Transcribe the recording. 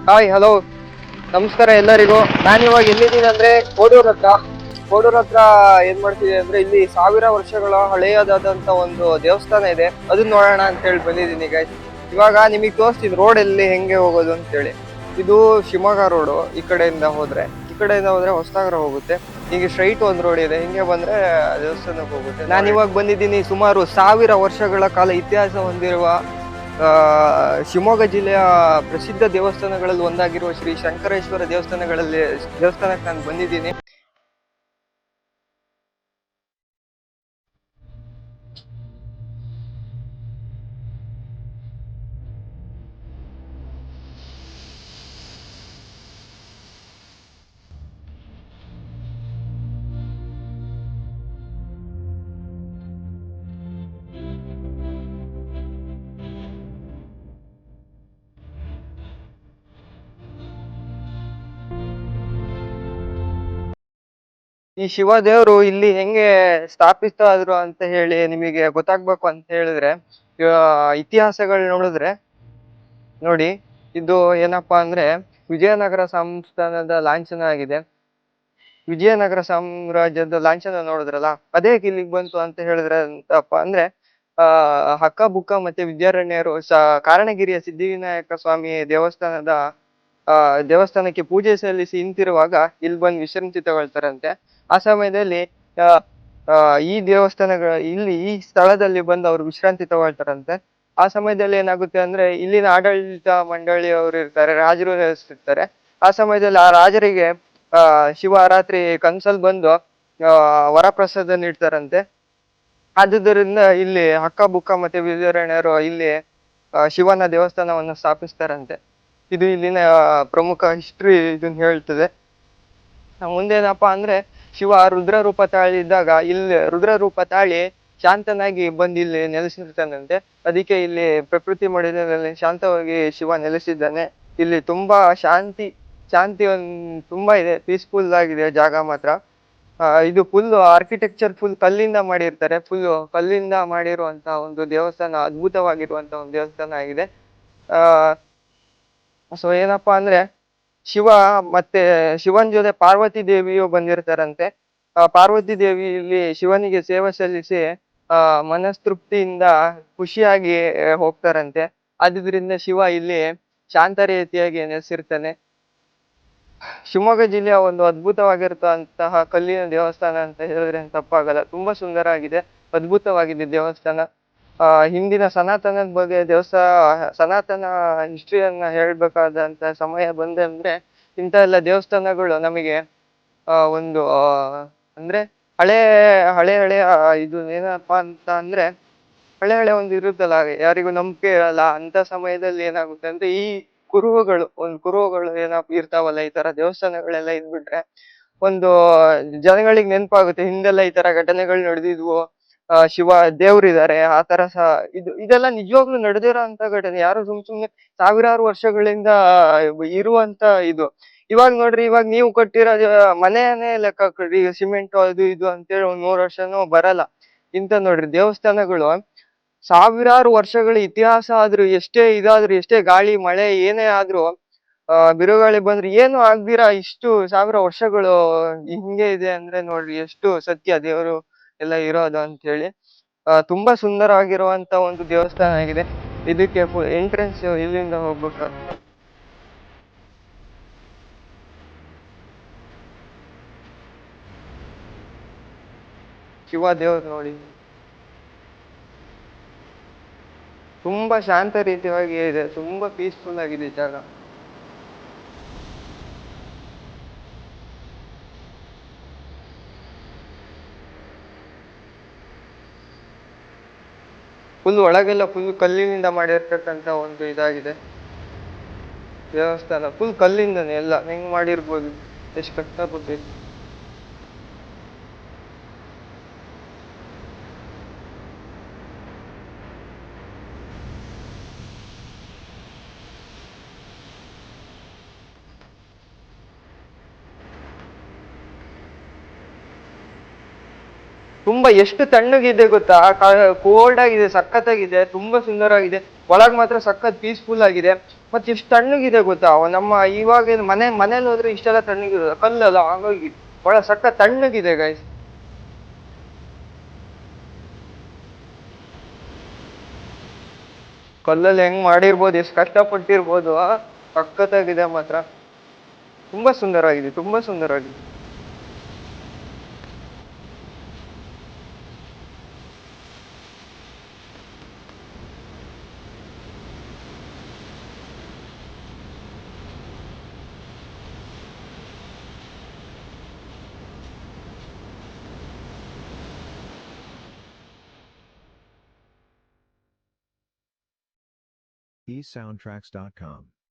Hi hello ನಮಸ್ಕಾರ ಎಲ್ಲರಿಗೂ. ನಾನು ಇವಾಗ ಎಲ್ಲಿದ್ದೀನಿ ಅಂದ್ರೆ ಕೋಡೂರ್ ಹತ್ರ ಏನ್ ಮಾಡ್ತಿದೆ ಅಂದ್ರೆ ಇಲ್ಲಿ ಸಾವಿರ ವರ್ಷಗಳ ಹಳೆಯದಾದಂತ ಒಂದು ದೇವಸ್ಥಾನ ಇದೆ, ಅದನ್ನ ನೋಡೋಣ ಅಂತ ಹೇಳಿ ಬಂದಿದ್ದೀನಿ ಗೈಸ್. ಇವಾಗ ನಿಮಗೆ ತೋರಿಸ್ತೀನಿ ರೋಡ್ ಎಲ್ಲಿ ಹೆಂಗೆ ಹೋಗೋದು ಅಂತ ಹೇಳಿ. ಇದು ಶಿವಮೊಗ್ಗ ರೋಡು. ಈ ಕಡೆಯಿಂದ ಹೋದ್ರೆ ಹೊಸನಗರ ಹೋಗುತ್ತೆ. ಹೀಗೆ ಸ್ಟ್ರೈಟ್ ಒಂದು ರೋಡ್ ಇದೆ, ಹಿಂಗೆ ಬಂದ್ರೆ ದೇವಸ್ಥಾನಕ್ಕೆ ಹೋಗುತ್ತೆ. ನಾನು ಇವಾಗ ಬಂದಿದ್ದೀನಿ ಸುಮಾರು 1000 ವರ್ಷಗಳ ಕಾಲ ಇತಿಹಾಸ ಹೊಂದಿರುವ ಶಿವಮೊಗ್ಗ ಜಿಲ್ಲೆಯ ಪ್ರಸಿದ್ಧ ದೇವಸ್ಥಾನಗಳಲ್ಲಿ ಒಂದಾಗಿರುವ ಶ್ರೀ ಶಂಕರೇಶ್ವರ ದೇವಸ್ಥಾನಕ್ಕೆ ನಾನು ಬಂದಿದ್ದೀನಿ. ಈ ಶಿವ ದೇವರು ಇಲ್ಲಿ ಹೆಂಗೆ ಸ್ಥಾಪಿತವಾದ್ರು ಅಂತ ಹೇಳಿ ನಿಮಗೆ ಗೊತ್ತಾಗ್ಬೇಕು ಅಂತ ಹೇಳಿದ್ರೆ, ಇತಿಹಾಸಗಳು ನೋಡಿದ್ರೆ ನೋಡಿ, ಇದು ಏನಪ್ಪಾ ಅಂದ್ರೆ ವಿಜಯನಗರ ಸಂಸ್ಥಾನದ ಲಾಂಛನ ಆಗಿದೆ. ವಿಜಯನಗರ ಸಾಮ್ರಾಜ್ಯದ ಲಾಂಛನ ನೋಡಿದ್ರಲ್ಲ, ಅದೇ ಇಲ್ಲಿಗೆ ಬಂತು ಅಂತ ಹೇಳಿದ್ರೆ ಅಂತಪ್ಪ ಅಂದ್ರೆ ಹಕ್ಕ ಬುಕ್ಕ ಮತ್ತೆ ವಿದ್ಯಾರಣ್ಯರು ಕಾರಣಗಿರಿಯ ಸಿದ್ಧಿವಿನಾಯಕ ಸ್ವಾಮಿ ದೇವಸ್ಥಾನಕ್ಕೆ ಪೂಜೆ ಸಲ್ಲಿಸಿ ನಿಂತಿರುವಾಗ ಇಲ್ಲಿ ಬಂದು ವಿಶ್ರಾಂತಿ ತಗೊಳ್ತಾರಂತೆ. ಆ ಸಮಯದಲ್ಲಿ ಆ ಆ ಈ ಈ ಸ್ಥಳದಲ್ಲಿ ಬಂದು ಅವರು ವಿಶ್ರಾಂತಿ ತಗೊಳ್ತಾರಂತೆ. ಆ ಸಮಯದಲ್ಲಿ ಏನಾಗುತ್ತೆ ಅಂದ್ರೆ ಇಲ್ಲಿನ ಆಡಳಿತ ಮಂಡಳಿಯವರು ಇರ್ತಾರೆ, ರಾಜರು ನೆಲೆಸಿರ್ತಾರೆ. ಆ ಸಮಯದಲ್ಲಿ ಆ ರಾಜರಿಗೆ ಶಿವ ರಾತ್ರಿ ಕನ್ಸಲ್ ಬಂದು ವರಪ್ರಸಾದ ನೀಡ್ತಾರಂತೆ. ಆದುದರಿಂದ ಇಲ್ಲಿ ಹಕ್ಕ ಬುಕ್ಕ ಮತ್ತೆ ವಿದ್ಯಾರಣ್ಯರು ಇಲ್ಲಿ ಶಿವನ ದೇವಸ್ಥಾನವನ್ನು ಸ್ಥಾಪಿಸ್ತಾರಂತೆ. ಇದು ಇಲ್ಲಿನ ಪ್ರಮುಖ ಹಿಸ್ಟ್ರಿ ಇದನ್ನ ಹೇಳ್ತದೆ. ಮುಂದೇನಪ್ಪಾ ಅಂದ್ರೆ ಶಿವ ರುದ್ರ ರೂಪ ತಾಳಿದ್ದಾಗ ಇಲ್ಲಿ ರುದ್ರ ರೂಪ ತಾಳಿ ಶಾಂತನಾಗಿ ಬಂದು ಇಲ್ಲಿ ನೆಲೆಸಿರ್ತಾನಂತೆ. ಅದಕ್ಕೆ ಇಲ್ಲಿ ಪ್ರಕೃತಿ ಮಡಿಲಿನಲ್ಲಿ ಶಾಂತವಾಗಿ ಶಿವ ನೆಲೆಸಿದ್ದಾನೆ. ಇಲ್ಲಿ ತುಂಬಾ ಶಾಂತಿ ತುಂಬಾ ಇದೆ, ಪೀಸ್ಫುಲ್ ಆಗಿದೆ ಜಾಗ ಮಾತ್ರ. ಇದು ಫುಲ್ ಆರ್ಕಿಟೆಕ್ಚರ್ ಫುಲ್ ಕಲ್ಲಿಂದ ಮಾಡಿರ್ತಾರೆ. ಫುಲ್ ಕಲ್ಲಿಂದ ಮಾಡಿರುವಂತ ಒಂದು ದೇವಸ್ಥಾನ, ಅದ್ಭುತವಾಗಿರುವಂತ ಒಂದು ದೇವಸ್ಥಾನ ಆಗಿದೆ. ಆ ಸೊ ಏನಪ್ಪಾ ಅಂದ್ರೆ ಶಿವ ಮತ್ತೆ ಶಿವನ್ ಜೊತೆ ಪಾರ್ವತಿ ದೇವಿಯು ಬಂದಿರ್ತಾರಂತೆ. ಪಾರ್ವತಿ ದೇವಿ ಇಲ್ಲಿ ಶಿವನಿಗೆ ಸೇವೆ ಸಲ್ಲಿಸಿ ಮನಸ್ತೃಪ್ತಿಯಿಂದ ಖುಷಿಯಾಗಿ ಹೋಗ್ತಾರಂತೆ. ಆದುದರಿಂದ ಶಿವ ಇಲ್ಲಿ ಶಾಂತ ರೀತಿಯಾಗಿ ನೆಲೆಸಿರ್ತಾನೆ. ಶಿವಮೊಗ್ಗ ಜಿಲ್ಲೆಯ ಒಂದು ಅದ್ಭುತವಾಗಿರುತ್ತಂತಹ ಕಲ್ಲಿನ ದೇವಸ್ಥಾನ ಅಂತ ಹೇಳಿದ್ರೆ ತಪ್ಪಾಗಲ್ಲ. ತುಂಬಾ ಸುಂದರ ಆಗಿದೆ, ಅದ್ಭುತವಾಗಿದೆ ದೇವಸ್ಥಾನ. ಹಿಂದಿನ ಸನಾತನದ ಬಗ್ಗೆ ಸನಾತನ ಹಿಸ್ಟ್ರಿಯನ್ನ ಹೇಳ್ಬೇಕಾದಂತ ಸಮಯ ಬಂದಂದ್ರೆ ಇಂಥ ಎಲ್ಲ ದೇವಸ್ಥಾನಗಳು ನಮಗೆ ಒಂದು ಅಂದ್ರೆ ಹಳೆ ಹಳೆ ಹಳೆ ಇದು ಏನಪ್ಪಾ ಅಂತ ಅಂದ್ರೆ ಹಳೆ ಒಂದು ಇರುತ್ತಲ್ಲ, ಯಾರಿಗೂ ನಂಬಿಕೆ ಇರಲ್ಲ ಅಂತ ಸಮಯದಲ್ಲಿ ಏನಾಗುತ್ತೆ ಅಂದ್ರೆ ಈ ಕುರುಹುಗಳು ಇರ್ತಾವಲ್ಲ, ಈ ತರ ದೇವಸ್ಥಾನಗಳೆಲ್ಲ ಇದ್ಬಿಟ್ರೆ ಒಂದು ಜನಗಳಿಗೆ ನೆನಪಾಗುತ್ತೆ, ಹಿಂದೆಲ್ಲ ಈ ತರ ಘಟನೆಗಳು ನಡೆದಿದ್ವು, ಶಿವ ದೇವ್ರಿದ್ದಾರೆ ಆ ತರ ಇದೆಲ್ಲ ನಿಜವಾಗ್ಲೂ ನಡೆದಿರೋ ಅಂತ ಘಟನೆ. ಯಾರು ಸುಮ್ನೆ ಸಾವಿರಾರು ವರ್ಷಗಳಿಂದ ಇರುವಂತ ಇದು. ಇವಾಗ ನೋಡ್ರಿ, ಇವಾಗ ನೀವು ಕಟ್ಟಿರೋ ಮನೆಯನ್ನೇ ಲೆಕ್ಕ ಕೊಡ್ರಿ, ಸಿಮೆಂಟ್ ಅದು ಇದು ಅಂತೇಳಿ 100 ವರ್ಷನೂ ಬರಲ್ಲ. ಇಂತ ನೋಡ್ರಿ ದೇವಸ್ಥಾನಗಳು ಸಾವಿರಾರು ವರ್ಷಗಳ ಇತಿಹಾಸ ಆದ್ರೂ, ಎಷ್ಟೇ ಗಾಳಿ ಮಳೆ ಏನೇ ಆದ್ರೂ ಬಿರುಗಾಳಿ ಬಂದ್ರೆ ಏನು ಆಗ್ದಿರಾ ಇಷ್ಟು 1000 ವರ್ಷಗಳು ಹಿಂಗೆ ಇದೆ ಅಂದ್ರೆ ನೋಡ್ರಿ ಎಷ್ಟು ಸತ್ಯ ದೇವರು ಎಲ್ಲ ಇರೋದು ಅಂತ ಹೇಳಿ. ತುಂಬಾ ಸುಂದರವಾಗಿರುವಂತ ಒಂದು ದೇವಸ್ಥಾನ ಆಗಿದೆ. ಇದಕ್ಕೆ ಎಂಟ್ರೆನ್ಸ್ ಇಲ್ಲಿಂದ ಹೋಗ್ಬೇಕು. ಶಿವ ದೇವರು ನೋಡಿ, ತುಂಬಾ ಶಾಂತ ರೀತಿಯಾಗಿ ಇದೆ, ತುಂಬಾ ಪೀಸ್ಫುಲ್ ಆಗಿದೆ ಜಾಗ. ಫುಲ್ ಒಳಗೆಲ್ಲ ಫುಲ್ ಕಲ್ಲಿನಿಂದ ಮಾಡಿರ್ತಕ್ಕಂತ ಒಂದು ಇದಾಗಿದೆ ದೇವಸ್ಥಾನ. ಫುಲ್ ಕಲ್ಲಿಂದನೇ ಎಲ್ಲ ಹೆಂಗ್ ಮಾಡಿರ್ಬೋದು, ಎಷ್ಟು ಕಷ್ಟಪಟ್ಟು. ತುಂಬಾ ಎಷ್ಟು ತಣ್ಣಗಿದೆ ಗೊತ್ತಾ, ಕೋಲ್ಡ್ ಆಗಿದೆ, ಸಖತ್ತಾಗಿದೆ, ತುಂಬಾ ಸುಂದರವಾಗಿದೆ. ಒಳಗ್ ಮಾತ್ರ ಸಖತ್ ಪೀಸ್ಫುಲ್ ಆಗಿದೆ. ಮತ್ತೆ ಎಷ್ಟು ತಣ್ಣಗಿದೆ ಗೊತ್ತಾ ನಮ್ಮ ಇವಾಗ ಮನೇಲಿ ಹೋದ್ರೆ ಇಷ್ಟೆಲ್ಲ ತಣ್ಣಗಿರೋದು ಕಲ್ಲಲ್ಲ ಹಾಗಾಗಿ ಒಳ ಸಕ್ಕ ತಣ್ಣಗಿದೆ ಗೈಸ್. ಕಲ್ಲಲ್ಲಿ ಹೆಂಗ್ ಮಾಡಿರ್ಬೋದು, ಎಷ್ಟು ಕಷ್ಟಪಟ್ಟಿರ್ಬೋದು. ಸಖತ್ತಾಗಿದೆ ಮಾತ್ರ. ತುಂಬಾ ಸುಂದರವಾಗಿದೆ, ತುಂಬಾ ಸುಂದರವಾಗಿದೆ. eSoundtracks.com